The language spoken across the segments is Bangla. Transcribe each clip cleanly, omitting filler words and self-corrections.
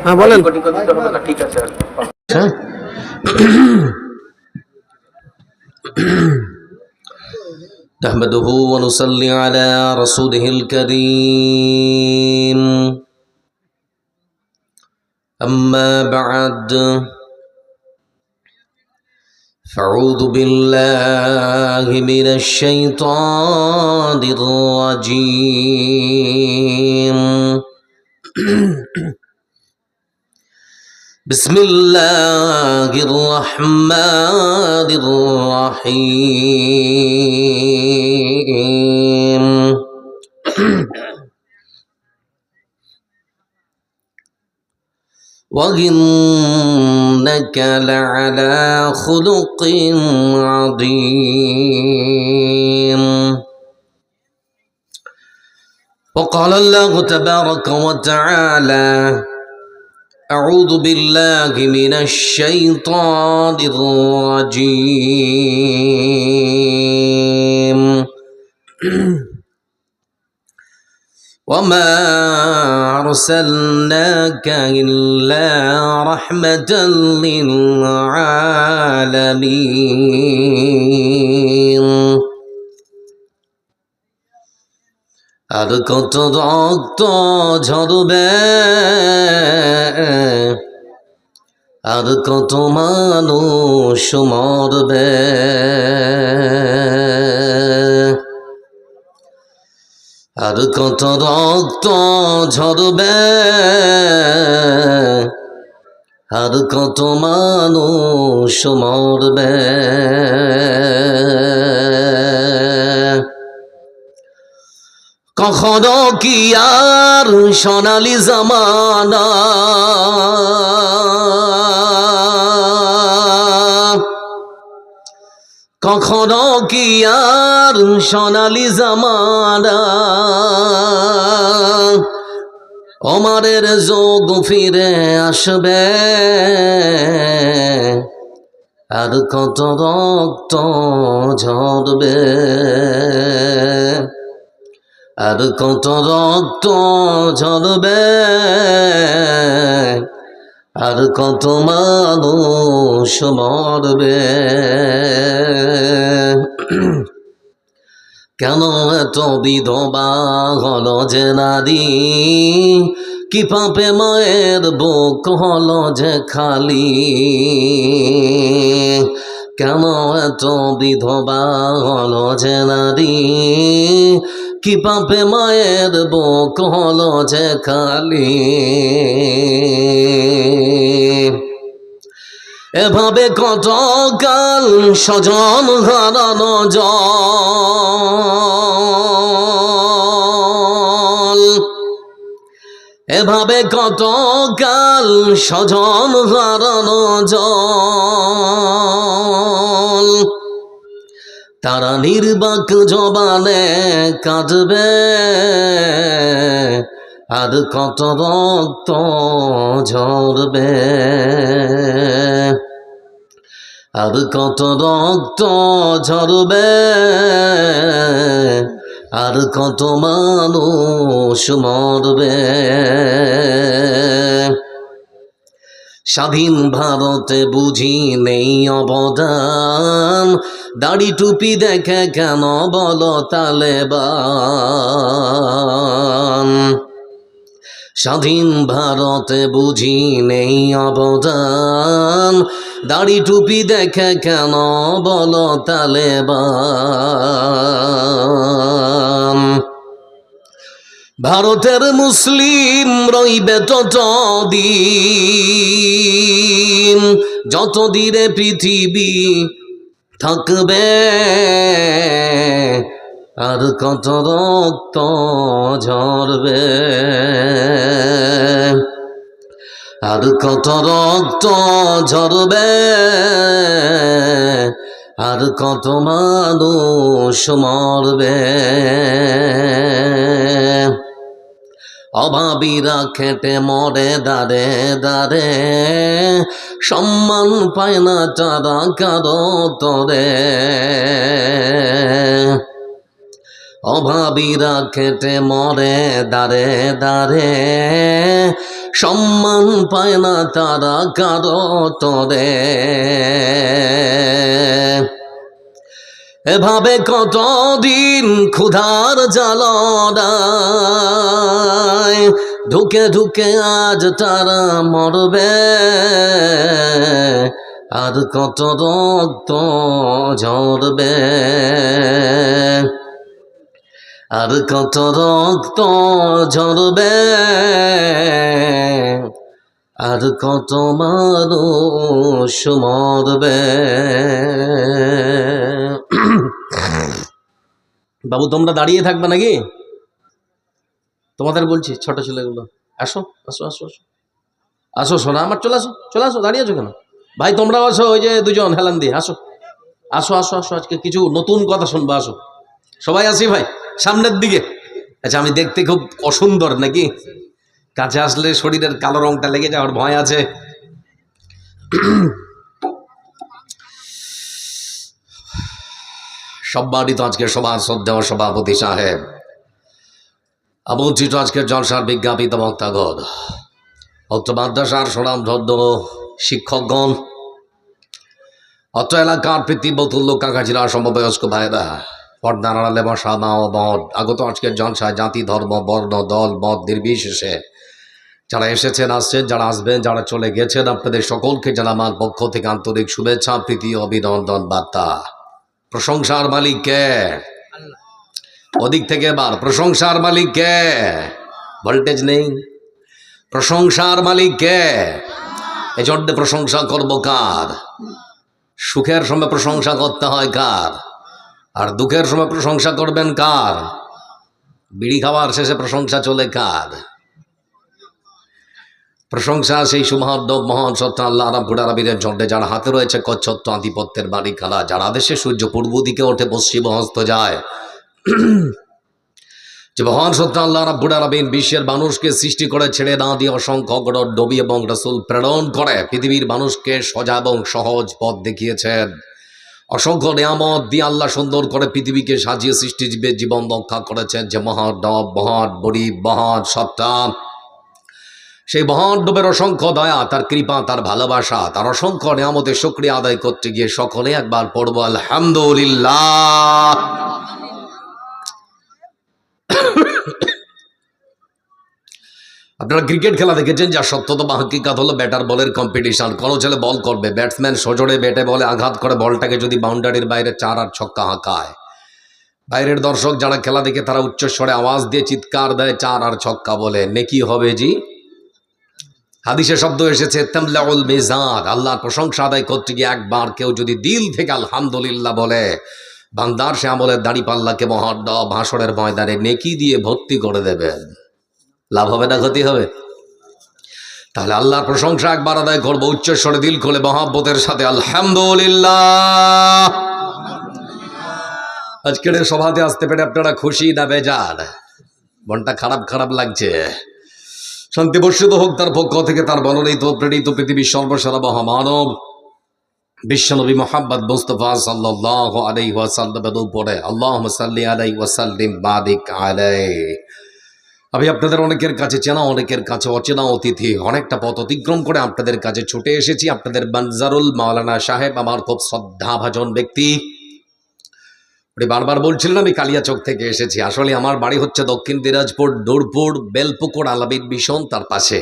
হ্যাঁ বলেন। ঠিক আছে। نحمده ونصلي على رسوله الكريم أما بعد فأعوذ بالله من الشيطان الرجيم بسم الله الرحمن الرحيم وإنك لعلى خلق عظيم. وقال الله تبارك وتعالى أعوذ بالله من الشيطان الرجيم وما أرسلناك إلا رحمة للعالمين. আর কত রক্ত ঝরবে, আর কত মানুষ মরবে, আর কত রক্ত ঝরবে, আর কত মানুষ মরবে। কখনো কি আর সোনালি জামানা কখনো কি আর সোনালি জামানা ওমরের যোগ ফিরে আসবে, আর কত রক্ত ঝরবে, আর কত রক্ত ঝরবে, আর কত মানুষ মরবে। কেন এত বিধবা হলো যে নারী, কি পাপে মায়ের বুক হলো যে খালি। কেন এত বিধবা হলো যে নারী, কি পাপে মায়ের বুক হলো যে খালি। এভাবে কত কাল স্বজন হারানো জল, এভাবে কত কাল স্বজন হারানো জল। তারা নির্বাক জবানে কাঁদবে, আর কত রক্ত ঝরবে, আর কত রক্ত ঝরবে, আর কত মানুষ মরবে। স্বাধীন ভারতে বুঝি নেই অবদান, দাড়ি টুপি দেখে কেন বলো তালেবান। স্বাধীন ভারতে বুঝি নেই অবদান, দাড়ি টুপি দেখে কেন বলো তালেবান। ভারতের মুসলিম রইবে ততদিন, যতদিনে পৃথিবী থাকবে, আর কত রক্ত ঝরবে, আর কত রক্ত ঝরবে, আর কত মানুষ মরবে। অভাবীরা খেটে মরে দাঁড়ে দাঁড়ে, সম্মান পায় না তারা কারো তরে। অভাবীরা খেটে মরে দাঁড়ে দাঁড়ে, সম্মান পায় না তারা কারো তরে। এভাবে কতদিন ক্ষুধার জ্বালায় ঢুকে ঢুকে আজ তারা মরবে, আর কত রক্ত ঝরবে, আর কত রক্ত ঝরবে, আর কত মানুষ মরবে। বাবু তোমরা দাঁড়িয়ে থাকবে নাকি? তোমাদের বলছি ছোট ছেলেগুলো, আসো আসো আসো আসো আসো, শোনা আমার, চলে আসো চলে আসো, দাঁড়িয়ে আছো কেন? ভাই তোমরাও আসো, ওই যে দুজন হেলান দিয়ে আসো আসো আসো আসো, আজকে কিছু নতুন কথা শুনবো, আসো সবাই আসি ভাই সামনের দিকে। আচ্ছা আমি দেখতে খুব অসুন্দর নাকি? কাছে আসলে শরীরের কালো রংটা লেগে যাওয়ার ভয় আছে। সম্মানিত আজকের সভার শ্রদ্ধেয় সভাপতি সাহেব, আমন্ত্রিত আজকের জলসার বিজ্ঞাপিত বক্তাগণ, অত্র মাদ্রাসার সুনামধন্য শিক্ষকগণ, অত্র এলাকার পিতৃবতুল্য কাকাজিরা, সমবয়স্ক ভাইরা, পর্দার আড়ালে বসা মা ও বোন, আগত আজকের জলসায় জাতি ধর্ম বর্ণ দল মত নির্বিশেষে যারা এসেছেন, আসছেন, যারা আসবেন, যারা চলে গেছেন, আপনাদের সকলকে জানা আমার পক্ষ থেকে আন্তরিক শুভেচ্ছা, প্রীতি, অভিনন্দন বার্তা। প্রশংসার মালিক কে? ওদিক থেকে এবার প্রশংসার মালিক কে? ভোল্টেজ নেই। প্রশংসার মালিক কে? এজন্য প্রশংসা করব কার? সুখের সময় প্রশংসা করতে হয় কার? আর দুঃখের সময় প্রশংসা করবেন কার? বিড়ি খাওয়ার শেষে প্রশংসা চলে কার? প্রশংসা সেই সুমহাদ্দব মহান সত্তা আল্লাহ রাব্বুল আলামিনের জন্য, যারা হাতে রয়েছে কচ্ছত্ব আধিপত্যের মালিকানা, যারা দেশে সূর্য পূর্ব দিকে ওঠে পশ্চিম হস্ত যায়, যে মহান সত্তা আল্লাহ রাব্বুল আলামিন বিশ্বের মানুষকে সৃষ্টি করে ছেড়ে না দিয়ে অসংখ্য গণর নবী এবং রাসূল প্রেরণ করে পৃথিবীর মানুষকে সোজা এবং সহজ পথ দেখিয়েছেন। অসংখ্য নিয়ামত দিয়ে আল্লাহ সুন্দর করে পৃথিবীকে সাজিয়ে সৃষ্টিজীবের জীবন রক্ষা করেছেন। যে মহানব, মহান গরিব, মহান সত্তা, সেই মহানবের অসংখ্য দয়া, তার কৃপা, তার ভালোবাসা, তার অসংখ্য নিয়ামতের শুকরিয়া আদায় করতে গিয়ে সকলে একবার পড়ব আলহামদুলিল্লাহ। আপনারা ক্রিকেট খেলা দেখেছেন, যা সত্যতা বা হাকিকাত হলো ব্যাটার বলের কম্পিটিশন। কোনো ছেলে বল করবে, ব্যাটসম্যান সজোরে ব্যাটে বলে আঘাত করে বলটাকে যদি বাউন্ডারির বাইরে 4 আর ছক্কা হাঁকায়, বাইরের দর্শক যারা খেলা দেখে তারা উচ্চস্বরে আওয়াজ দিয়ে চিৎকার দেয় 4 আর ছক্কা বলে, নেকি হবে জি। হাদিসে শব্দ এসেছে তামলাউল মিজান, আল্লাহর প্রশংসা আদায় করতে গিয়ে একবার কেউ যদি দিল থেকে আলহামদুলিল্লাহ বলে, বান্দার সে আমলের দাড়ি পাল্লাকে মহানব হাসরের ময়দানে নেকি দিয়ে ভর্তি করে দেবেন। লাভ হবে না ক্ষতি হবে? তাহলে আল্লাহর প্রশংসা একবার আদায় করবো উচ্চস্বরে দিল খুলে মহাব্বতের সাথে আলহামদুলিল্লাহ। আজকের সভাতে আসতে পেরে আপনারা খুশি না বেজার? মনটা খারাপ খারাপ লাগছে? শান্তি বর্ষিত হোক তার পক্ষ থেকে, তার মনোনীত প্রেরিত পৃথিবীর সর্বসারা মহামানব বিশ্বনবী মুহাম্মদ মুস্তাফা সাল্লাল্লাহু আলাইহি ওয়াসাল্লামের উপরে আল্লাহুম্মা সাল্লি আলাইহি ওয়া সাল্লিম বারিক আলাইহি। আমি আপনাদের অনেকের কাছে চেনা, অনেকের কাছে অচেনা অতিথি, অনেকটা পথ অতিক্রম করে আপনাদের কাছে ছুটে এসেছি। আপনাদের বানজারুল মাওলানা সাহেব আমার খুব শ্রদ্ধাভাজন ব্যক্তি। উনি বারবার বলছিলেন আমি কালিয়াচক থেকে এসেছি। আসলে আমার বাড়ি হচ্ছে দক্ষিণ দিনাজপুর, দৌড়পুর, বেলপুকুর, আলাবিদ মিশন, তার পাশে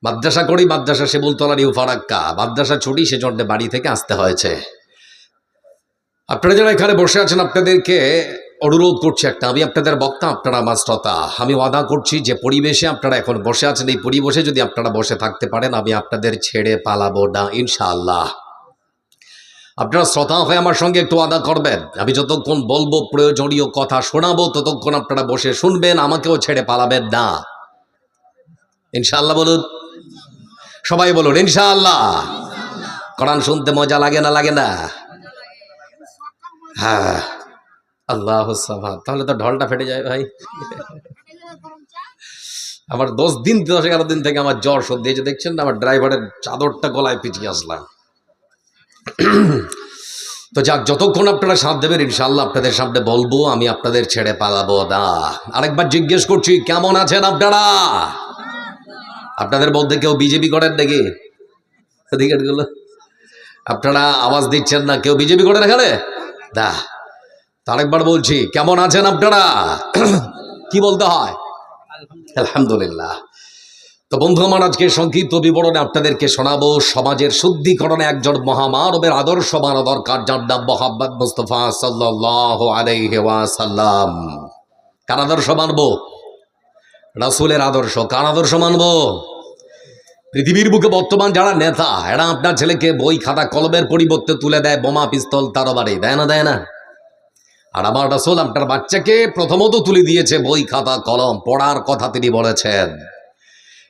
মাদ্রাসা করি, মাদ্রাসা শিমুলতলা নিউ ফারাক্কা, মাদ্রাসা ছুটি, সেজন্য বাড়ি থেকে আসতে হয়েছে। আপনারা যারা এখানে বসে আছেন আপনাদেরকে অনুরোধ করছি একটা, আমি আপনাদের বক্তা, আপনারা আমার শ্রোতা। আমি ওয়াদা করছি যে পরিবেশে আপনারা এখন বসে আছেন, এই পরিবেশে যদি আপনারা বসে থাকতে পারেন, আমি আপনাদের ছেড়ে পালাবো না ইনশাআল্লাহ। আপনারা শ্রোতা হয়ে আমার সঙ্গে একটু ওয়াদা করবেন, আমি যতক্ষণ বলবো প্রয়োজনীয় কথা শোনাবো ততক্ষণ আপনারা বসে শুনবেন, আমাকেও ছেড়ে পালাবেন না ইনশাআল্লাহ। বলুন সবাই, বলুন ইনশাআল্লাহ। কোরআন শুনতে মজা লাগে না? লাগে না? হ্যাঁ, আল্লাহ সামাদ। তাহলে তো ঢলটা ফেটে যায় ভাই। আমার 10-11 দিন থেকে আমার জ্বর সর্দি হয়েছে, দেখছেন না? আমার ড্রাইভারের চাদরটা গলায় পিছিয়ে আসলাম। তো যাক, যতক্ষণ আপনারা সাথ দেবেন ইনশাআল্লাহ আপনাদের সামনে বলবো, আমি আপনাদের ছেড়ে পালাবো না। আরেকবার জিজ্ঞেস করছি, কেমন আছেন আপনারা? আপনাদের মধ্যে কেউ বিজেপি করেন নাকি? আপনারা আওয়াজ দিচ্ছেন না, কেউ বিজেপি করেন এখানে? না। আরেকবার বলছি, কেমন আছেন আপনারা? কি বলতে হয়? আলহামদুলিল্লাহ। তো বন্ধু আমার, আজকে সংক্ষিপ্ত বিবরণে আপনাদেরকে শোনাবো সমাজের শুদ্ধিকরণে একজন মহামানবের আদর্শ মানা দরকার, যার নাম মুহাম্মদ মুস্তাফা সাল্লাল্লাহু আলাইহি ওয়াসাল্লাম। কার আদর্শ মানবো? রাসূলের আদর্শ। কার আদর্শ মানবো? পৃথিবীর বুকে বর্তমান যারা নেতা, এরা আপনার ছেলেকে বই খাতা কলমের পরিবর্তে তুলে দেয় বোমা পিস্তল তরবারি, দেয় না? দেয় না? আর আমার রাসূল আপনার বাচ্চাকে প্রথমত তুলে দিয়েছে বই খাতা কলম, পড়ার কথা তিনি বলেছেন।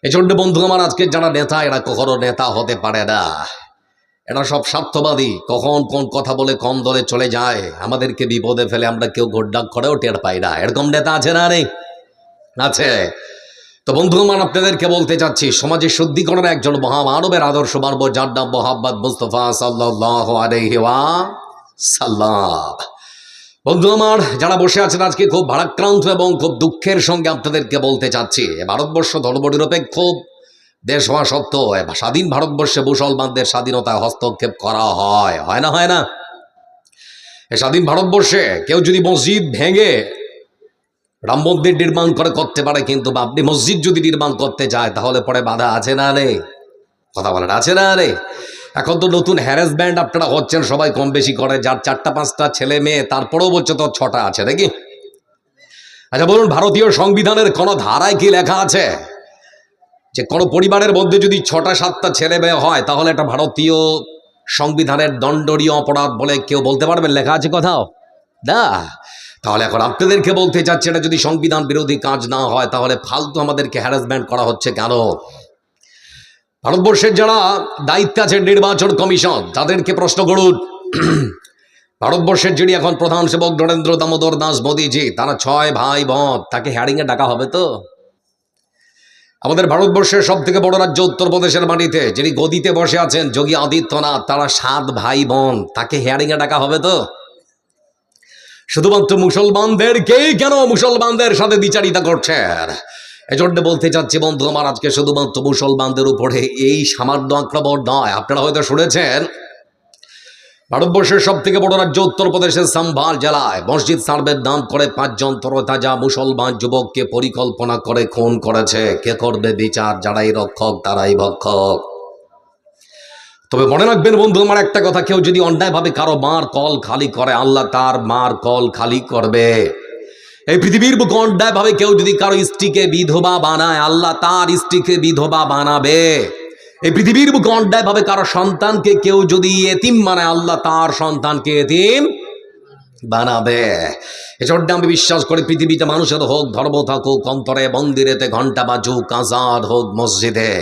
এজন্য বন্ধু আমার, আজকে যারা নেতা, এরা কখনো নেতা হতে পারে না। এরা সব স্বার্থবাদী, কখন কোন কথা বলে কম দলে চলে যায়, আমাদেরকে বিপদে ফেলে, আমরা কেউ ঘোরডাক করেও টের পাই না। এরকম নেতা আছে না? নেই? আছে। তো বন্ধু আমার, আপনাদেরকে বলতে চাচ্ছি, সমাজের শুদ্ধিকরণে একজন মহামানবের আদর্শ মানব, যার নাম মুহাম্মদ মুস্তাফা সাল্লাল্লাহু আলাইহি ওয়াসাল্লাম। বন্ধু আমার, যারা বসে আছেন আজকে খুব ভারাক্রান্ত এবং খুব দুঃখের সঙ্গে আপনাদেরকে বলতে চাচ্ছি, ভারতবর্ষ ধর্মনিরপেক্ষ দেশ হওয়া সত্ত্বেও স্বাধীন ভারতবর্ষে মুসলমানদের স্বাধীনতায় হস্তক্ষেপ করা হয়, হয় না? হয় না? স্বাধীন ভারতবর্ষে কেউ যদি মসজিদ ভেঙে রাম মন্দির নির্মাণ করতে পারে, কিন্তু আপনি মসজিদ যদি নির্মাণ করতে চায় তাহলে পরে বাধা আছে না? নেই? কথা বলেন, আছে না? রে এখন তো নতুন হ্যারাসমেন্ট আপনারা হচ্ছেন, সবাই কম বেশি করে, যার 4-5টা ছেলে মেয়ে, তারপরেও বলছে তো 6টা আছে নাকি? আচ্ছা বলুন, ভারতীয় সংবিধানের কোন ধারায় কি লেখা আছে যে কোনো পরিবারের মধ্যে যদি 6টা-7টা ছেলে মেয়ে হয় তাহলে এটা ভারতীয় সংবিধানের দণ্ডনীয় অপরাধ বলে কেউ বলতে পারবেন? লেখা আছে কোথাও? না। তাহলে এখন আপনাদেরকে বলতে চাচ্ছি, এটা যদি সংবিধান বিরোধী কাজ না হয় তাহলে ফালতু আমাদেরকে হ্যারাসমেন্ট করা হচ্ছে কেন? ভারতবর্ষের যারা দায়িত্বে আছে, নির্বাচন কমিশন, তাদেরকে প্রশ্ন করুন। ভারতবর্ষের যিনি এখন প্রধান সেবক নরেন্দ্র দামোদর দাস মোদীজি, তারা 6 ভাই বোন, তাকে হেয়ারিংয়ে ডাকা হবে তো? আমাদের ভারতবর্ষের সব থেকে বড় রাজ্য উত্তরপ্রদেশের মাটিতে যিনি গদিতে বসে আছেন যোগী আদিত্যনাথ, তারা 7 ভাই বোন, তাকে হেয়ারিংয়ে ডাকা হবে তো? শুধুমাত্র মুসলমানদেরকেই কেন মুসলমানদের সাথে বিচারিতা করছেন? এজন্য বলতে চাচ্ছি বন্ধু আমার, আজকে শুধুমাত্র মুসলমানদের উপরে এই সামান্য আক্রমণ নয়। আপনারা হয়তো শুনেছেন, ভারতবর্ষের সব থেকে বড় রাজ্য উত্তরপ্রদেশের সম্ভাল জেলায় মসজিদ সার্ভের নাম করে 5 জন তরতাজা মুসলমান যুবককে পরিকল্পনা করে খুন করেছে। কে করবে বিচার? যারাই রক্ষক তারাই ভক্ষক। তবে মনে রাখবেন বন্ধু আমার একটা কথা, কেউ যদি অন্যায়ভাবে কারো মার কল খালি করে, আল্লাহ তার মার কল খালি করবে। এই পৃথিবীর বুকে অন্যায়ভাবে কেউ যদি কারো স্ত্রীকে বিধবা বানায়, আল্লাহ তার স্ত্রীকে বিধবা বানাবে। এই পৃথিবীর বুকে অন্যায়ভাবে কারো সন্তানকে কেউ যদি এতিম বানায়, আল্লাহ তার সন্তানকে এতিম বানাবে। এজন্য আমি বিশ্বাস করি, পৃথিবীতে মানুষের হোক, ধর্ম থাকুক অন্তরে, মন্দিরেতে ঘন্টা বাজুক, আজাদ হোক মসজিদে,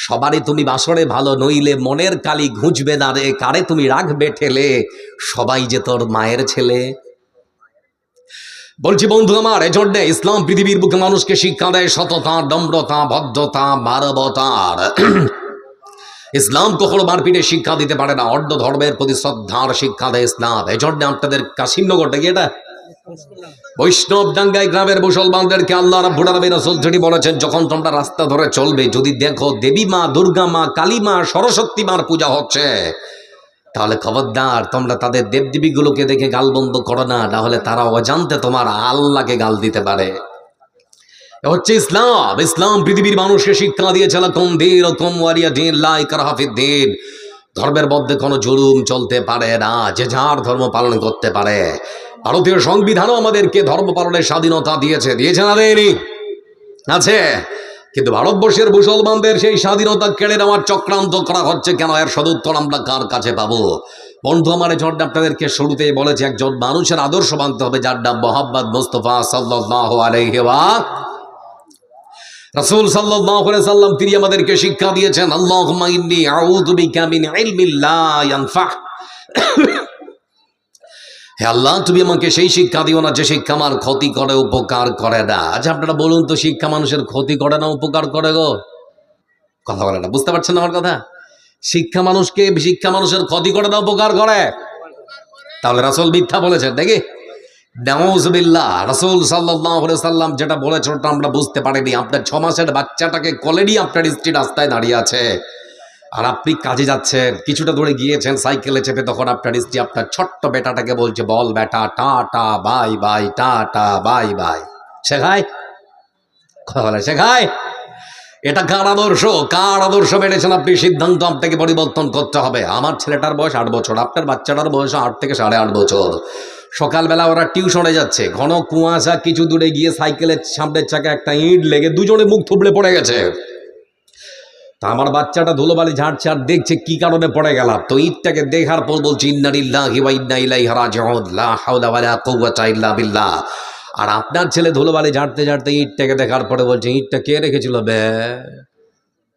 সবারই তুমি বাসরে ভালো, নইলে মনের কালি ঘুঁজবে না রে, কারে তুমি রাখবে ঠেলে, সবাই যে তোর মায়ের ছেলে। বলছি বন্ধু আমার, এজন্য ইসলাম পৃথিবীর বুকে মানুষকে শিক্ষা দেয় সততা, নম্রতা, ভদ্রতা, মানবতার। ইসলাম কখনো মারপিটের শিক্ষা দিতে পারে না, অন্য ধর্মের প্রতি শ্রদ্ধার শিক্ষা দেয় ইসলাম। এজন্য আপনাদের কাশিমনগরটা কি এটা বৈষ্ণব ডাঙ্গাই গ্রামের মুসলমানদেরকে আল্লাহ রাব্বুল আলামিন রাসূল যিনি বলেছেন, যখন তোমরা রাস্তা ধরে চলবে, যদি দেখো দেবী মা, দুর্গা মা, কালী মা, সরস্বতী মার পূজা হচ্ছে, তাহলে খবরদার তোমরা তাদের দেবদেবীগুলোকে দেখে গাল বন্ধ করো না, নাহলে তারা অজান্তে তোমার আল্লাহকে গাল দিতে পারে। হচ্ছে ইসলাম। ইসলাম পৃথিবীর মানুষকে শিক্ষা দিয়েছে, ধর্মের মধ্যে কোনো জুলুম চলতে পারে না, যে যার ধর্ম পালন করতে পারে। ভারতীয় সংবিধানও আমাদেরকে ধর্ম পালনের স্বাধীনতা দিয়েছে, দিয়েছে না দেয়নি? আছে। কিন্তু ভারতবর্ষের মুসলমানদের সেই স্বাধীনতা কেড়ে নেওয়ার চক্রান্ত করা হচ্ছে কেন? এর সদুত্তর আমরা কার কাছে পাবো? বন্ধু আমার, এজন্য আপনাদেরকে শুরুতেই বলেছি, একজন মানুষের আদর্শ মানতে হবে, যার নাম মুহাম্মদ মুস্তাফা সাল্লাল্লাহু আলাইহি রাসূল সাল্লাল্লাহু আলাইহি সাল্লাম, তিনি আমাদেরকে শিক্ষা দিয়েছেন, আল্লাহুম্মা ইন্নী আউযু বিকা মিন ইলমিন লা ইয়ানফা। হে আল্লাহ, তুমি আমাকে সেই শিক্ষা দিও না যে শিক্ষা আমার ক্ষতি করে, উপকার করে না। আচ্ছা আপনারা বলুন তো, শিক্ষা মানুষের ক্ষতি করে না উপকার করে গো? কথা বলে না, বুঝতে পারছেন আমার কথা? শিক্ষা মানুষের ক্ষতি করে না উপকার করে? তাহলে রাসূল মিথ্যা বলেছেন নাকি? নাউযুবিল্লাহ। রাসূল সাল্লাল্লাহু আলাইহি সাল্লাম যেটা বলেছেন ওটা আমরা বুঝতে পারিনি। আপনার 6 মাসের বাচ্চাটাকে কোলে নিয়ে আপনার স্ত্রী রাস্তায় দাঁড়িয়ে আছে, আর আপনি কাজে যাচ্ছেন, কিছুটা দূরে গিয়েছেন সাইকেলে চেপে, তখন আপনার স্ত্রী আপনার ছোট্ট বেটাটাকে বলছে, বল বেটা tata bye bye, tata bye bye. শেখায়? কথা বলে শেখায়? এটা কার আদর্শ? কার আদর্শ মেনেছেন আপনি? সিদ্ধান্ত আপনাকে পরিবর্তন করতে হবে। আমার ছেলেটার বয়স 8 বছর, আপনার বাচ্চাটার বয়স 8 থেকে 8.5 বছর। সকালবেলা ওরা টিউশনে যাচ্ছে, ঘন কুয়াশা, কিছু দূরে গিয়ে সাইকেলের সামনের চাকা একটা ইট লেগে দুজনে মুখ থুবড়ে পড়ে গেছে। তা আমার বাচ্চাটা ধুলোবালি ঝাড়ছে আর দেখছে কি কারণে পড়ে গেলাম। তো ইটটাকে দেখার পর বলছি, ইন্না লিল্লাহি ওয়া ইন্না ইলাইহি রাজিউন, লা হাওলা ওয়ালা কুওয়াতা ইল্লা বিল্লাহ। আর আপনার ছেলে ধুলোবালি ঝাড়তে ঝাড়তে ইটটাকে দেখার পরে বলছে, ইটটা কে রেখেছিল বে?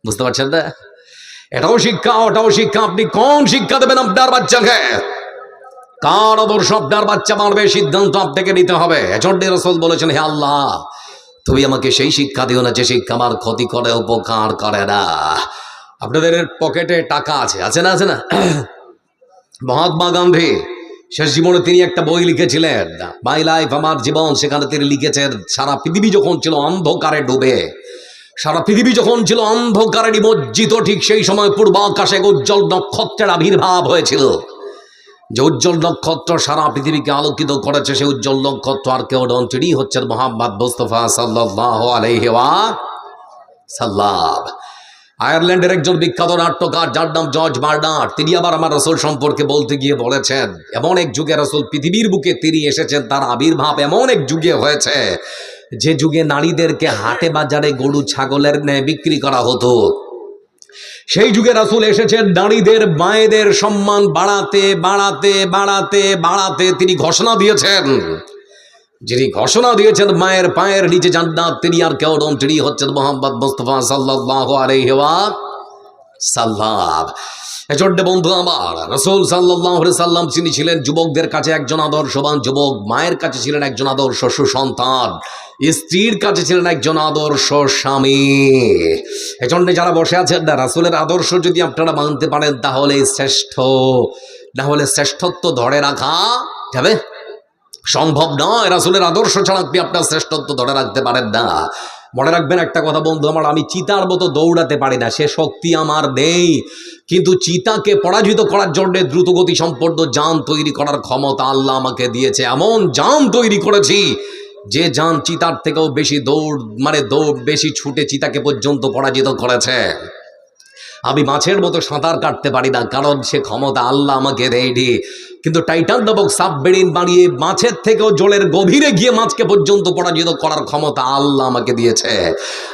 বুঝতে পারছেন না? এটাও শিক্ষা, ওটাও শিক্ষা। আপনি কোন শিক্ষা দেবেন আপনার বাচ্চাকে? কার আদর্শ আপনার বাচ্চা মানবে, সিদ্ধান্ত আপনাকে নিতে হবে। এজন্য রাসূল বলেছেন, হে আল্লাহ, তুমি আমাকে সেই শিক্ষা দিও না যে শিক্ষা আমার ক্ষতি করে, উপকার করে না। আপনাদের পকেটে টাকা আছে, আছে না? আছে না? মহাত্মা গান্ধী শেষ জীবনে তিনি একটা বই লিখেছিলেন, মাই লাইফ, আমার জীবন। সেখানে তিনি লিখেছেন, সারা পৃথিবী যখন ছিল অন্ধকারে ডুবে, সারা পৃথিবী যখন ছিল অন্ধকারে নিমজ্জিত, ঠিক সেই সময় পূর্বাকাশে উজ্জ্বল নক্ষত্রের আবির্ভাব হয়েছিল। যে উজ্জ্বল নক্ষত্র সারা পৃথিবীকে আলোকিত করেছে, সেই উজ্জ্বল নক্ষত্র আর কেউ নন, তিনি হচ্ছেন মুহাম্মদ মুস্তাফা সাল্লাল্লাহু আলাইহি ওয়াসাল্লাম। আয়ারল্যান্ডের একজন বিখ্যাত নাট্যকার যার নাম জর্জ বার্নার্ড, তিনি আবার আমার রাসূল সম্পর্কে বলতে গিয়ে বলেছেন, এমন এক যুগে রাসূল পৃথিবীর বুকে তিনি এসেছেন, তার আবির্ভাব এমন এক যুগে হয়েছে যে যুগে নারীদেরকে হাটে বাজারে গরু ছাগলের ন্যায় বিক্রি করা হতো। সেই যুগে রাসূল এসেছেন নারীদের মায়েদের সম্মান বাড়াতে বাড়াতে বাড়াতে বাড়াতে। তিনি ঘোষণা দিয়েছেন, যিনি ঘোষণা দিয়েছেন মায়ের পায়ের নিচে জান্নাত, তিনি আর কেউ নন, তিনি হচ্ছেন মুহাম্মদ মুস্তাফা সাল্লাল্লাহু আলাইহি ওয়াসাল্লাম। এজন্য বন্ধু আমার, রাসূল সাল্লাল্লাহু আলাইহি সাল্লাম তিনি ছিলেন যুবকদের কাছে একজন আদর্শবান যুবক, মায়ের কাছে ছিলেন একজন আদর্শ সুসন্তান, স্ত্রীর কাছে ছিলেন একজন আদর্শ স্বামী। এজন্য যারা বসে আছেন না, রাসূলের আদর্শ যদি আপনারা মানতে পারেন তাহলে শ্রেষ্ঠ, না হলে শ্রেষ্ঠত্ব ধরে রাখা যাবে সম্ভব নয়। রাসূলের আদর্শ ছাড়া আপনি আপনার শ্রেষ্ঠত্ব ধরে রাখতে পারেন না। মনে রাখবেন একটা কথা বন্ধু আমার, আমি চিতার মতো দৌড়াতে পারি না, সে শক্তি আমার নেই, কিন্তু চিতাকে পরাজিত করার জন্য দ্রুতগতি সম্পন্ন যান তৈরি করার ক্ষমতা আল্লাহ আমাকে দিয়েছে। এমন যান তৈরি করেছি যে যান চিতার থেকেও বেশি দৌড় বেশি ছুটে চিতাকে পর্যন্ত পরাজিত করেছে। আমি মাছের মতো সাঁতার কাটতে পারি না, কারণ সে ক্ষমতা আল্লাহ আমাকে দেয়নি, কিন্তু টাইটান নামক সাবমেরিন বানিয়ে মাছের থেকেও জলের গভীরে গিয়ে মাছকে পর্যন্ত পরাজিত করার ক্ষমতা আল্লাহ আমাকে দিয়েছে।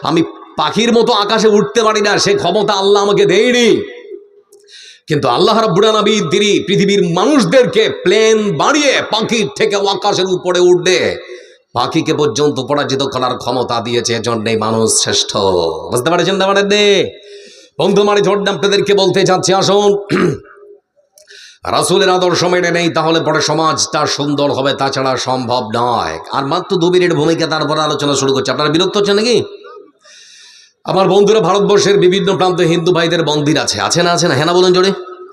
আমি পাখির মতো আকাশে উঠতে পারি না, সে ক্ষমতা আল্লাহ আমাকে দেয়নি, কিন্তু আল্লাহ রাব্বুল আলামিন তিনি পৃথিবীর মানুষদেরকে প্লেন বানিয়ে পাখির থেকে আকাশের উপরে উঠবে, পাখিকে পর্যন্ত পরাজিত করার ক্ষমতা দিয়েছে। এজন্যই মানুষ শ্রেষ্ঠ। বুঝতে পারছেন না? মানে দে বন্ধু মারি ঝড় আপনাদেরকে বলতে চাচ্ছি, আসুন রাসূলের আদর্শ মেনে নেই, তাহলে পরে সমাজটা সুন্দর হবে, তাছাড়া সম্ভব নয়। আর মাত্র 2 মিনিট ভূমিকা, তারপরে আলোচনা শুরু করছি। আপনারা বিরক্ত হচ্ছেন নাকি? আমার বন্ধুরা, ভারতবর্ষের বিভিন্ন প্রান্তে হিন্দু ভাইদের মন্দির আছে, আছে না? আছে না? হ্যাঁ না বলুন জোরে।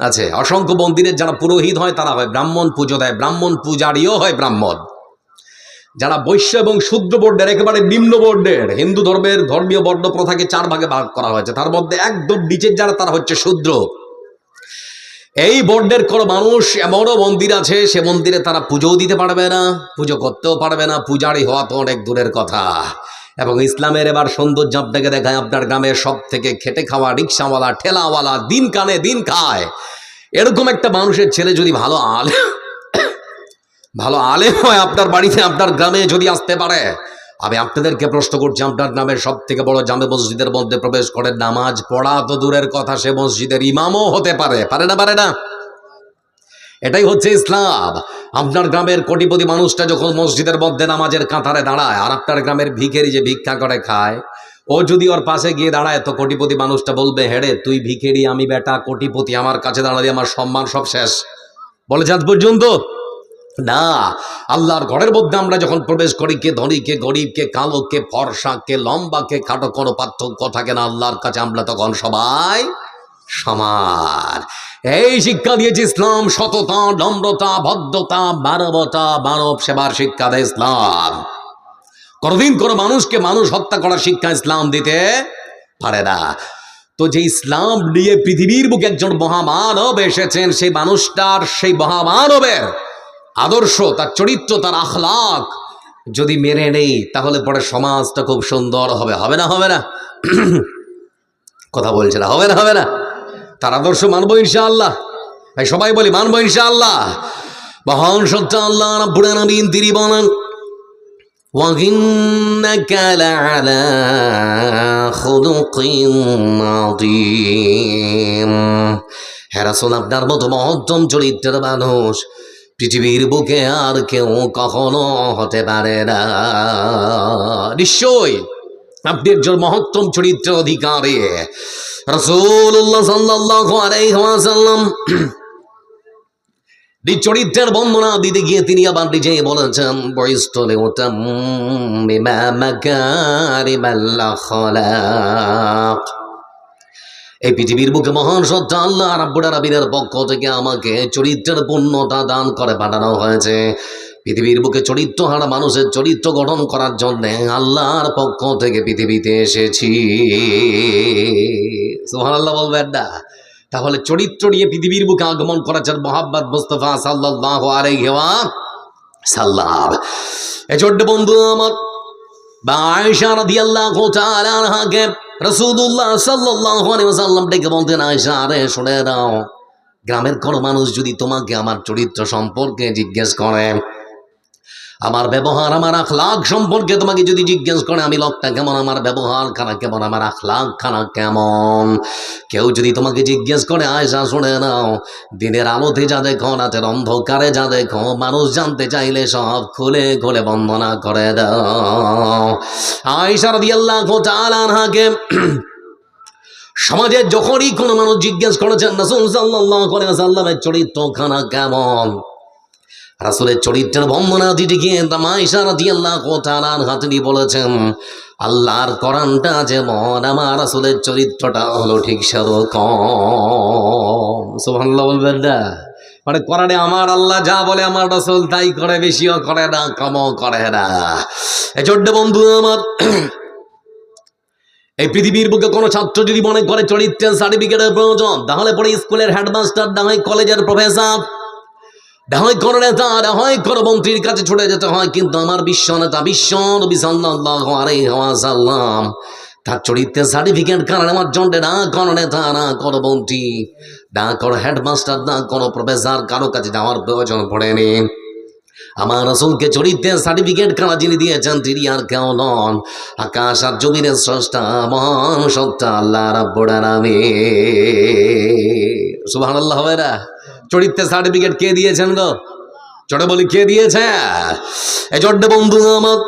আছে অসংখ্য মন্দিরের যারা পুরোহিত হয় তারা হয় ব্রাহ্মণ, পুজো দেয় ব্রাহ্মণ, পূজারীও হয় ব্রাহ্মণ। যারা বৈশ্য এবং শূদ্র বর্ণের, একেবারে নিম্ন বর্ণের, হিন্দু ধর্মের ধর্মীয় বর্ণ প্রথাকে 4 ভাগে ভাগ করা হয়েছে, তার মধ্যে একদম নিচের যারা, তারা হচ্ছে শূদ্র। এই বর্ণের কোনো মানুষ এমনও মন্দির আছে, সে মন্দিরে তারা পুজোও দিতে পারবে না, পুজো করতেও পারবে না, পূজারী হওয়া তো অনেক দূরের কথা। এবং ইসলামের এবার সৌন্দর্য আপনাকে দেখায়, আপনার গ্রামের সব থেকে খেটে খাওয়া রিক্সাওয়ালা, ঠেলাওয়ালা, দিন কানে দিন খায়, এরকম একটা মানুষের ছেলে যদি ভালো আলেম হয়, আপনার বাড়িতে আপনার গ্রামে যদি আসতে পারে, আমি আপনাদেরকে প্রশ্ন করছি, আপনার গ্রামের সব থেকে বড় জামে মসজিদের মধ্যে প্রবেশ করে নামাজ পড়া তো দূরের কথা, সে মসজিদের ইমামও হতে পারে, পারে না? পারে না? এটাই হচ্ছে ইসলাম। আপনার গ্রামের কোটিপতি মানুষটা যখন মসজিদের মধ্যে নামাজের কাতারে দাঁড়ায়, আর আপনার গ্রামের ভিখারি যে ভিক্ষা করে খায়, ও যদি ওর পাশে গিয়ে দাঁড়ায়, তো কোটিপতি মানুষটা বলবে, হেড়ে তুই ভিখারি, আমি বেটা কোটিপতি, আমার কাছে দাঁড়ালে আমার সম্মান সব শেষ। বলেছে আজ পর্যন্ত না। আল্লাহর ঘরের মধ্যে আমরা যখন প্রবেশ করি, কে ধনী কে গরিব, কে কালো কে ফর্সা, কে লম্বা কে খাটো, কোনো পার্থক্য থাকে না। আল্লাহর কাছে আমরা তখন সবাই সমান। এই শিক্ষা দিয়েছে ইসলাম, সততা, নম্রতা, ভদ্রতা, মানবতা, মানব সেবার শিক্ষা দেয় ইসলাম। কোনদিন কোনো মানুষকে মানুষ হত্যা করার শিক্ষা ইসলাম দিতে পারে না। তো যে ইসলাম নিয়ে পৃথিবীর বুকে একজন মহামানব এসেছেন, সেই মানুষটার, সেই মহামানবের আদর্শ, তার চরিত্র, তার আখলাক যদি মেনে নেই, তাহলে পরে সমাজটা খুব সুন্দর হবে। হবে না? হবে না? কথা বলছে না, হবে না? হবে না? তার আদর্শ মানবো ইনশাআল্লাহ। তাই সবাই বলি মানবো ইনশাআল্লাহ। মহান সত্য আল্লাহ রাব্বুল আলামিন তিনি বলেন, وَإِنَّكَ لَعَلَى خُلُقٍ عَظِيمٍ। হে রাসূল, আপনার মতো মহত্তম চরিত্রের মানুষ পৃথিবীর বুকে আর কেউ কখনো হতে পারে না। নিশ্চয়ই আপনি একজন মহত্তম চরিত্রের অধিকারী। রাসূলুল্লাহ সাল্লাল্লাহু আলাইহি ওয়াসাল্লাম এই চরিত্রের বর্ণনা দিতে গিয়ে তিনি আবার নিজেই বলেছেন, বয়স্তলে ওটাম এই পৃথিবীর বুকে মহান সত্য আল্লাহ রাব্বুল আলামিনের পক্ষ থেকে আমাকে চরিত্রের পূর্ণতা দান করে পাঠানো হয়েছে। পৃথিবীর বুকে চরিত্রহারা মানুষের চরিত্র গঠন করার জন্য আল্লাহর পক্ষ থেকে পৃথিবীতে এসেছি। সুবহানাল্লাহ বলবেন না? তাহলে চরিত্র নিয়ে পৃথিবীর বুকে আগমন করেছেন মুহাম্মদ মুস্তাফা সাল্লাল্লাহু আলাইহি ওয়াসাল্লাম। এজন্য বন্ধু আমার, আয়েশা রাদিয়াল্লাহু তাআলা আনহাকে রাসূলুল্লাহ সাল্লাল্লাহু আলাইহি ওয়াসাল্লাম ডেকে বলতেন, আয়েশা রে শুনে নাও, গ্রামের কোনো মানুষ যদি তোমাকে আমার চরিত্র সম্পর্কে জিজ্ঞেস করে, আমার ব্যবহার, আমার আখলাক সম্পর্কে তোমাকে যদি জিজ্ঞেস করে, আমি লোকটা কেমন, আমার ব্যবহার খানা কেমন, আমার আখলাক খানা কেমন, কেউ যদি তোমাকে জিজ্ঞেস করে, আয়েশা শুনে নাও, দিনের আলোতে যা দেখো, রাতের অন্ধকারে যা দেখো, মানুষ জানতে চাইলে সব খুলে খুলে বন্দনা করে দাও। আয়েশা রাদিয়াল্লাহু তাআলা আনহাকে সমাজে যখনই কোনো মানুষ জিজ্ঞেস করেছেন রাসূল সাল্লাল্লাহু আলাইহি ওয়াসাল্লামের চরিত্র খানা কেমন, রাসূলের চরিত্রের বর্ণনা দিতে গিয়ে আয়েশা রাদিয়াল্লাহু তাআলা আনহা তিনি বলেছেন, আল্লাহর কোরআনটা যেমন, আমার রাসূলের চরিত্রটা হলো ঠিক সেরকম। সুবহানাল্লাহ বলবেন না? মানে কোরআনে আমার আল্লাহ যা বলে আমার রাসূল তাই করে, বেশিও করে না, কমও করে না। এজন্য বন্ধু আমার, এই পৃথিবীর বুকে কোনো ছাত্র যদি মনে করে চরিত্রের সার্টিফিকেটের প্রয়োজন, তাহলে পরে স্কুলের হেডমাস্টার, না হয় কলেজের প্রফেসর, না হয় কোনো নেতা, না হয় কোনো মন্ত্রীর কাছে ছুটে যেতে হয়। কিন্তু আমার বিশ্ব নেতা, বিশ্ব নবী সাল্লাল্লাহু আলাইহি ওয়াসাল্লাম, তার চরিত্রের সার্টিফিকেট কারণ আমার জন্য না কোনো নেতা, না কোনো মন্ত্রী, না কোনো হেডমাস্টার, না কোনো প্রফেসর, কারো কাছে যাওয়ার প্রয়োজন পড়েনি। আমার রাসূলকে চরিত্রের সার্টিফিকেট কারা যিনি দিয়েছেন, তিনি আর কেউ নন, আকাশ আর জমিনের স্রষ্টা মহান সত্তা আল্লাহ রাব্বুল আলামিন। সুবহানাল্লাহ হবে না? চরিত্রের সার্টিফিকেট কে দিয়েছেন গো? ছোট বলি কে দিয়েছে? এজন্য বন্ধু আমার,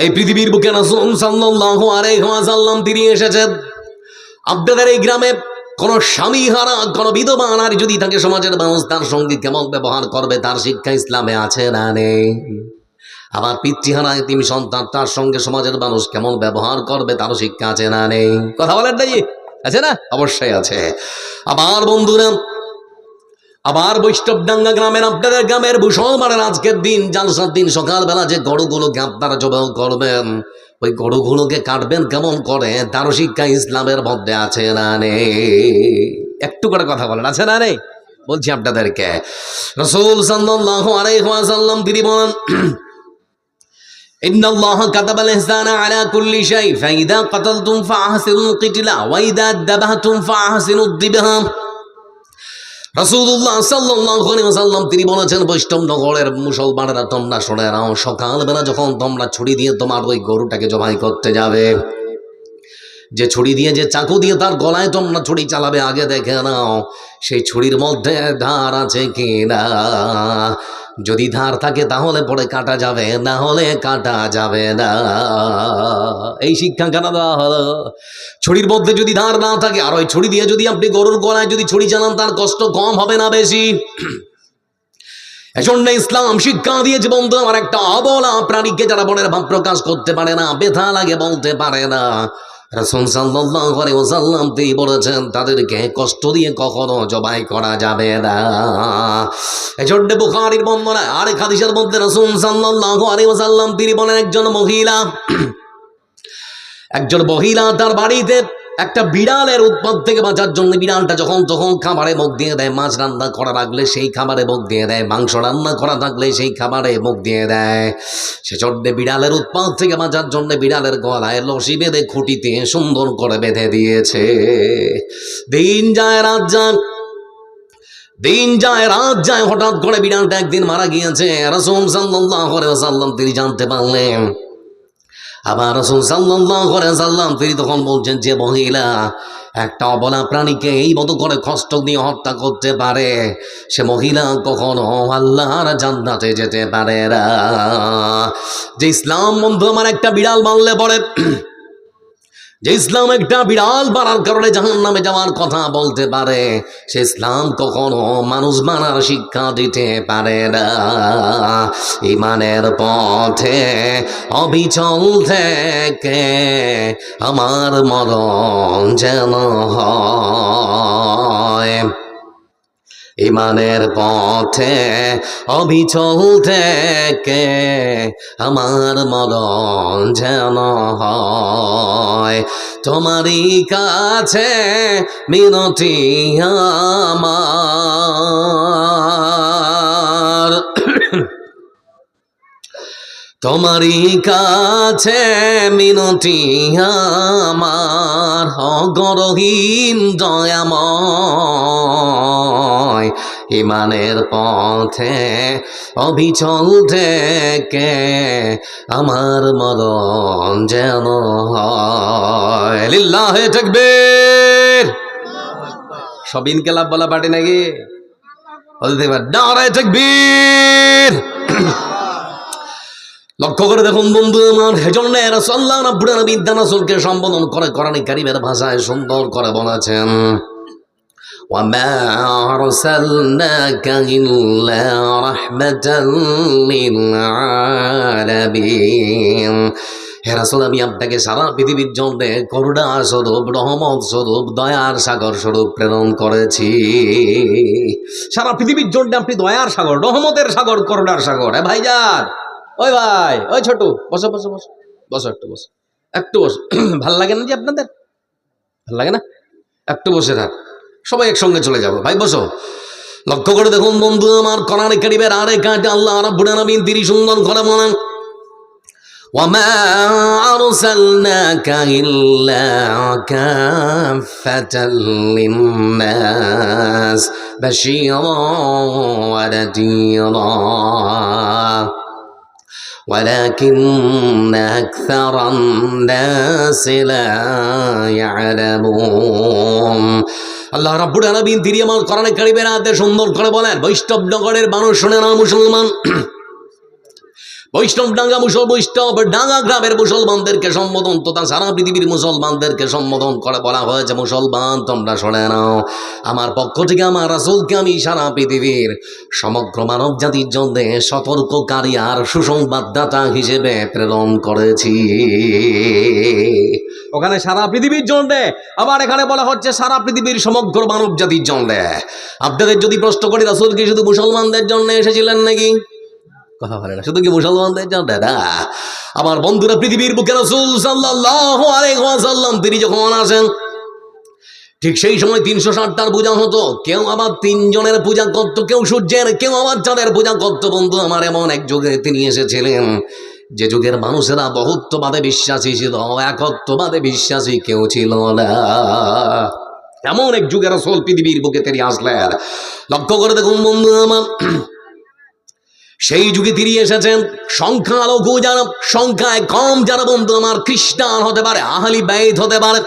এই পৃথিবীর বুকে রাসূল সাল্লাল্লাহু আলাইহি ওয়াসাল্লাম তিনি এসেছেন। আপনাদের এই গ্রামে কোন স্বামী হারা, কোন বিধবা নারী যদি থাকে, সমাজের মানুষ তার সঙ্গে কেমন ব্যবহার করবে তার শিক্ষা ইসলামে আছে না নেই? আবার পিতৃহারা এতিম সন্তান, তার সঙ্গে সমাজের মানুষ কেমন ব্যবহার করবে তার শিক্ষা আছে না নেই? কথা বলেন নাই? আছে না? অবশ্যই আছে। আবার বন্ধুরা, আবার বৈষ্ণবডাঙ্গা গ্রামের, আপনাদের গ্রামের মুসলমানের আজকের দিন, জালসার দিন, সকালবেলা যে গরুগুলোকে আপনারা জবাই করবেন, ওই গরুগুলোকে কাটবেন কেমন করে তার শিক্ষা ইসলামের মধ্যে আছে না নেই? একটু করে কথা বলেন, আছে না নেই? বলছি আপনাদেরকে, রাসূল সাল্লাল্লাহু আলাইহি ওয়াসাল্লাম তিনি বলেন, ইন্নাল্লাহা কাতাবাল ইহসানা আলা কুল্লি শাই, ফাইদা কাতালতুম ফাহসিনুল কিতলা, ওয়া ইদা দাবাহতুম ফাহসিনুদ দিবহা। রাসূলুল্লাহ সাল্লাল্লাহু আলাইহি ওয়াসাল্লাম তিনি বলেছেন, বৈষ্ণব নগরের মুসলমানেরা তোমরা শুনে নাও, সকালবেলা যখন তোমরা ছুরি দিয়ে তোমার ওই গরুটাকে জবাই করতে যাবে, যে ছুরি দিয়ে, যে চাকু দিয়ে তার গলায় তোমরা ছুরি চালাবে, আগে দেখে নাও সেই ছুরির মধ্যে ধার আছে কি না। যদি ধার থাকে তাহলে পরে কাটা যাবে, না হলে কাটা যাবে না। এই শিক্ষা কেন দেওয়া হলো? ছুরির মধ্যে যদি ধার না থাকে, আর ওই ছুরি দিয়ে যদি আপনি গরুর গলায় যদি ছুরি চালান, তার কষ্ট কম হবে না বেশি? এজন্য ইসলাম শিক্ষা দিয়েছে বন্ধু আমার, একটা অবলা প্রাণীকে যারা মনের ভাব প্রকাশ করতে পারে না, ব্যথা লাগে বলতে পারে না, রাসূল সাল্লাল্লাহু আলাইহি ওয়াসাল্লাম তিনি বলেছেন তাদেরকে কষ্ট দিয়ে কখনো জবাই করা যাবে না। এজন্য বুখারীর বর্ণনা আরেক হাদিসের মধ্যে রাসূল সাল্লাল্লাহু আলাইহি ওয়াসাল্লাম তিনি বলেন একজন মহিলা তার বাড়িতে একটা বিড়ালের উৎপাত থেকে বাঁচার জন্য বিড়ালটা যখন তখন খাবারে মুখ দিয়ে দেয়, মাছ রান্না করা রাখলে সেই খাবারে মুখ দিয়ে দেয়, মাংস রান্না করা থাকলে সেই খাবারে মুখ দিয়ে দেয়। সেজন্য বিড়ালের উৎপাত থেকে বাঁচার জন্য বিড়ালের গলায় রশি বেঁধে খুঁটিতে সুন্দর করে বেঁধে দিয়েছে। দিন যায় রাত যায়, দিন যায় রাত যায়, হঠাৎ করে বিড়ালটা একদিন মারা গিয়েছে। রাসূল সাল্লাল্লাহু আলাইহি ওয়াসাল্লাম তিনি জানতে পারলেন। আবার রাসূল সাল্লাল্লাহু আলাইহি ওয়াসাল্লাম তিনি তখন বলছেন যে মহিলা একটা অবলা প্রাণীকে এই মতো করে কষ্ট দিয়ে হত্যা করতে পারে, সে মহিলা কখনো আল্লাহর জান্নাতে যেতে পারে না। যে ইসলাম বন্ধু আমার একটা বিড়াল মারলে পড়ে, যে ইসলাম একটা বিড়াল মারার কারণে জাহান্নামে যাওয়ার কথা বলতে পারে, সে ইসলাম কখনো মানুষ মারার শিক্ষা দিতে পারে না। ঈমানের পথে অবিচল থেকে আমার মরণ যেন হয়, ঈমানের পথে অবিচল থেকে আমার মরণ যেন হয়। তোমারই কাছে মিনতি আমার, তোমারই কাছে মিনতি আমার, অগরহীন দয়াময়, ঈমানের পথে অবিচল থেকে আমার মরণ যেন হয়। লিল্লাহে তাকবীর। সব ইনকিলাব বলা পার্টি নাকি বলতে পারে নারায়ে তাকবীর। লক্ষ্য করে দেখুন বন্ধু আমার, এজন্য রাসূলুল্লাহ রাব্বুল আলামিন রাসূলকে সম্বোধন করে কোরআনে কারীমের ভাষায় সুন্দর করে বলেছেন, وما أرسلناك إلا رحمة للعالمين। হে রাসূল, আমি আপনাকে সারা পৃথিবীর জন্য করুণা স্বরূপ, রহমত স্বরূপ, দয়ার সাগর স্বরূপ প্রেরণ করেছি। সারা পৃথিবীর জন্য আপনি দয়ার সাগর, রহমতের সাগর, করুণার সাগর। হ্যাঁ ভাইজান, ওই ভাই, ওই ছোট, বসো বসো বসো বসো, একটু বসো, একটু বসো। ভাল লাগে না যে আপনাদের? ভাল লাগে না? একটু বসে থাক, সবাই একসঙ্গে চলে যাবো। ভাই বসো। লক্ষ্য করে দেখুন বন্ধু আমার, কোরআনে কারীমের আরেক আয়াতে আল্লাহ রাব্বুল আলামিন তিনি সুন্দর করে বলেন, وما أرسلناك إلا كافة للناس بشيرا ونذيرا ولكن أكثر الناس لا يعلمون। আল্লাহ রাব্বুল আলামিন তিনি আমার কোরআনে কারীমের আয়াতে সুন্দর করে বলেন, বৈষ্ণব নগরের মানুষ শুনে না মুসলমান, বৈষ্ণব ডাঙ্গা গ্রামের মুসলমানদেরকে সম্বোধন তথা সারা পৃথিবীর মুসলমানদেরকে সম্বোধন করে বলা হয়েছে, মুসলমান তোমরা শুনে নাও, আমার পক্ষ থেকে আমার রাসূলকে আমি সারা পৃথিবীর সমগ্র মানব জাতির জন্য সতর্ককারী আর সুসংবাদদাতা হিসেবে প্রেরণ করেছি। ওখানে সারা পৃথিবীর জন্য, আবার এখানে বলা হচ্ছে সারা পৃথিবীর সমগ্র মানব জাতির জন্য। আপনাদের যদি প্রশ্ন করি, রাসূল কি শুধু মুসলমানদের জন্য এসেছিলেন নাকি? কথা বলে না, শুধু কি মুসলমানদের জন্য না? আমার বন্ধুরা, পৃথিবীর বুকে রাসূল সাল্লাল্লাহু আলাইহি ওয়াসাল্লাম তিনি যখন আসেন, ঠিক সেই সময় 360টার পূজা হতো। কেউ আবার 3 জনের পূজা করত, কেউ সূর্যের, কেউ আবার চাঁদের পূজা করত। বন্ধু আমার, এমন এক যুগে তিনি এসেছিলেন যে যুগের মানুষেরা বহুত্ববাদে বিশ্বাসী ছিল, একত্ববাদে বিশ্বাসী কেউ ছিল না। এমন এক যুগে রাসূল পৃথিবীর বুকে তিনি আসলেন। লক্ষ্য করে দেখুন বন্ধু আমার, সেই যুগে তিনি এসেছেন সংখ্যালঘু যারা, সংখ্যায় কম যারা বন্ধু আমার, খ্রিস্টান হতে পারে, আহলি বাইত হতে পারে,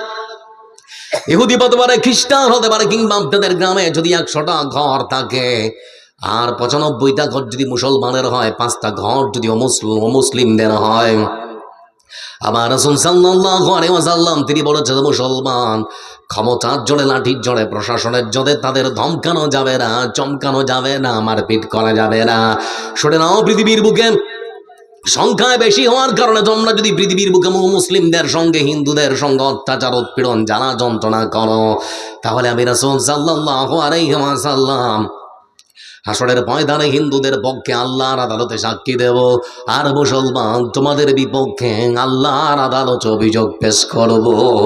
ইহুদি হতে পারে, খ্রিস্টান হতে পারে, কিংবা আপনাদের গ্রামে যদি 100টা ঘর থাকে আর 95টা ঘর যদি মুসলমানের হয়, 5টা ঘর যদি অমুসলিমদের হয়, আমার রাসূল সাল্লাল্লাহু আলাইহি ওয়াসাল্লাম তিনি বলেছেন, মুসলমান ক্ষমতার জোরে, লাঠির জোরে, প্রশাসনের জোরে তাদের ধমকানো যাবে না, চমকানো যাবে না, মারপিট করা যাবে না। শুনে নাও, পৃথিবীর বুকে সংখ্যায় বেশি হওয়ার কারণে তোমরা যদি পৃথিবীর বুকে মুসলিমদের সঙ্গে হিন্দুদের সঙ্গে অত্যাচার উৎপীড়ন জ্বালা যন্ত্রণা করো, তাহলে আমি রাসূল সাল্লাল্লাহু আলাইহি ওয়াসাল্লাম হাসরের ময়দানে হিন্দুদের পক্ষে আল্লাহর আদালতে সাক্ষী দেব, আর মুসলমান তোমাদের বিপক্ষে আল্লাহর আদালতে অভিযোগ পেশ করব।